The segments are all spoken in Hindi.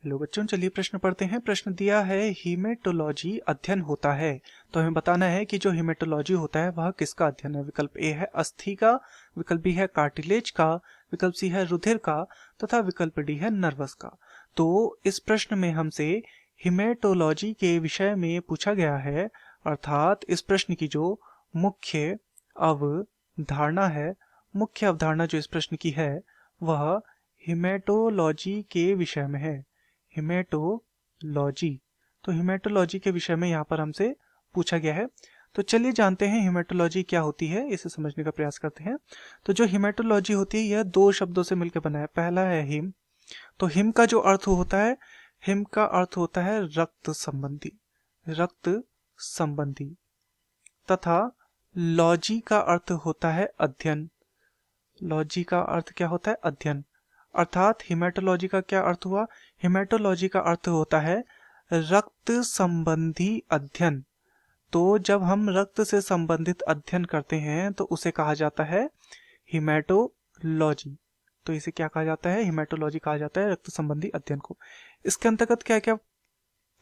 हेलो बच्चों, चलिए प्रश्न पढ़ते हैं। प्रश्न दिया है हीमेटोलॉजी अध्ययन होता है, तो हमें बताना है कि जो हीमेटोलॉजी होता है वह किसका अध्ययन है। विकल्प ए है अस्थि का, विकल्प बी है कार्टिलेज का, विकल्प सी है रुधिर का तथा विकल्प डी है नर्वस का। तो इस प्रश्न में हमसे हीमेटोलॉजी के विषय में पूछा गया है, अर्थात इस प्रश्न की जो मुख्य अवधारणा है, मुख्य अवधारणा जो इस प्रश्न की है वह हीमेटोलॉजी के विषय में है। हिमेटोलॉजी, तो हिमेटोलॉजी के विषय में यहाँ पर हमसे पूछा गया है। तो चलिए जानते हैं हिमेटोलॉजी क्या होती है, इसे समझने का प्रयास करते हैं। तो जो हिमेटोलॉजी होती है यह दो शब्दों से मिलकर बना है। पहला है हिम, तो हिम का जो अर्थ होता है, हिम का अर्थ होता है रक्त संबंधी, रक्त संबंधी, तथा लॉजी का अर्थ होता है अध्ययन। लॉजी का अर्थ क्या होता है? अध्ययन। अर्थात हिमेटोलॉजी का क्या अर्थ हुआ? हिमेटोलॉजी का अर्थ होता है रक्त संबंधी अध्ययन। तो जब हम रक्त से संबंधित अध्ययन करते हैं तो उसे कहा जाता है हिमेटोलॉजी। तो इसे क्या कहा जाता है? हिमेटोलॉजी कहा जाता है रक्त संबंधी अध्ययन को। इसके अंतर्गत क्या क्या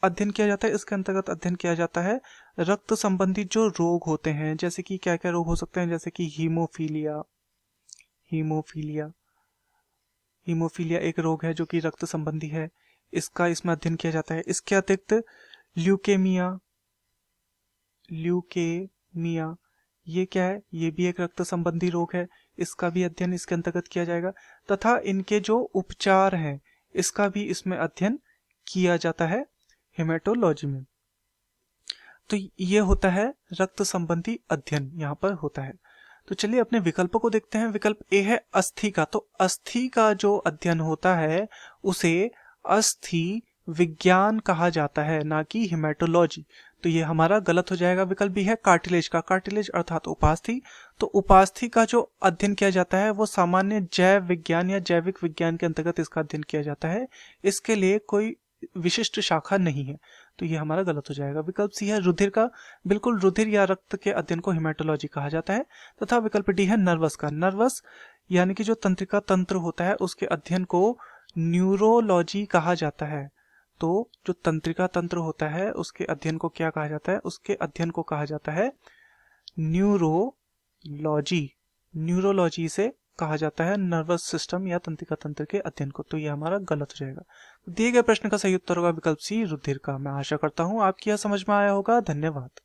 अध्ययन किया जाता है? इसके अंतर्गत अध्ययन किया जाता है रक्त संबंधी जो रोग होते हैं, जैसे कि क्या क्या रोग हो सकते हैं, जैसे कि हीमोफीलिया। हीमोफीलिया हीमोफीलिया एक रोग है जो कि रक्त संबंधी है, इसका इसमें अध्ययन किया जाता है। इसके अतिरिक्त ल्यूकेमिया, ल्यूकेमिया ये क्या है? ये भी एक रक्त संबंधी रोग है, इसका भी अध्ययन इसके अंतर्गत किया जाएगा। तथा इनके जो उपचार हैं इसका भी इसमें अध्ययन किया जाता है हेमेटोलॉजी में। तो ये होता है रक्त संबंधी अध्ययन, यहाँ पर होता है। तो चलिए अपने विकल्पों को देखते हैं। विकल्प ए है अस्थि का, तो अस्थि का जो अध्ययन होता है उसे अस्थि विज्ञान कहा जाता है, ना कि हिमेटोलॉजी। तो ये हमारा गलत हो जाएगा। विकल्प बी है कार्टिलेज का, कार्टिलेज अर्थात उपास्थि, तो उपास्थि का जो अध्ययन किया जाता है वो सामान्य जैव विज्ञान या जैविक विज्ञान के अंतर्गत इसका अध्ययन किया जाता है, इसके लिए कोई विशिष्ट शाखा नहीं है। तो ये हमारा गलत हो जाएगा। विकल्प सी है रुधिर का, बिल्कुल रुधिर या रक्त के अध्ययन को हिमेटोलॉजी कहा जाता है। तथा विकल्प डी है नर्वस का, नर्वस यानी कि जो तंत्रिका तंत्र होता है उसके अध्ययन को न्यूरोलॉजी कहा जाता है। तो जो तंत्रिका तंत्र होता है उसके अध्ययन को क्या कहा जाता है? उसके अध्ययन को कहा जाता है न्यूरोलॉजी। न्यूरोलॉजी से कहा जाता है नर्वस सिस्टम या तंत्रिका तंत्र के अध्ययन को। तो ये हमारा गलत हो जाएगा। दिए गए प्रश्न का सही उत्तर होगा विकल्प सी रुधिर का। मैं आशा करता हूं आपकी यह समझ में आया होगा। धन्यवाद।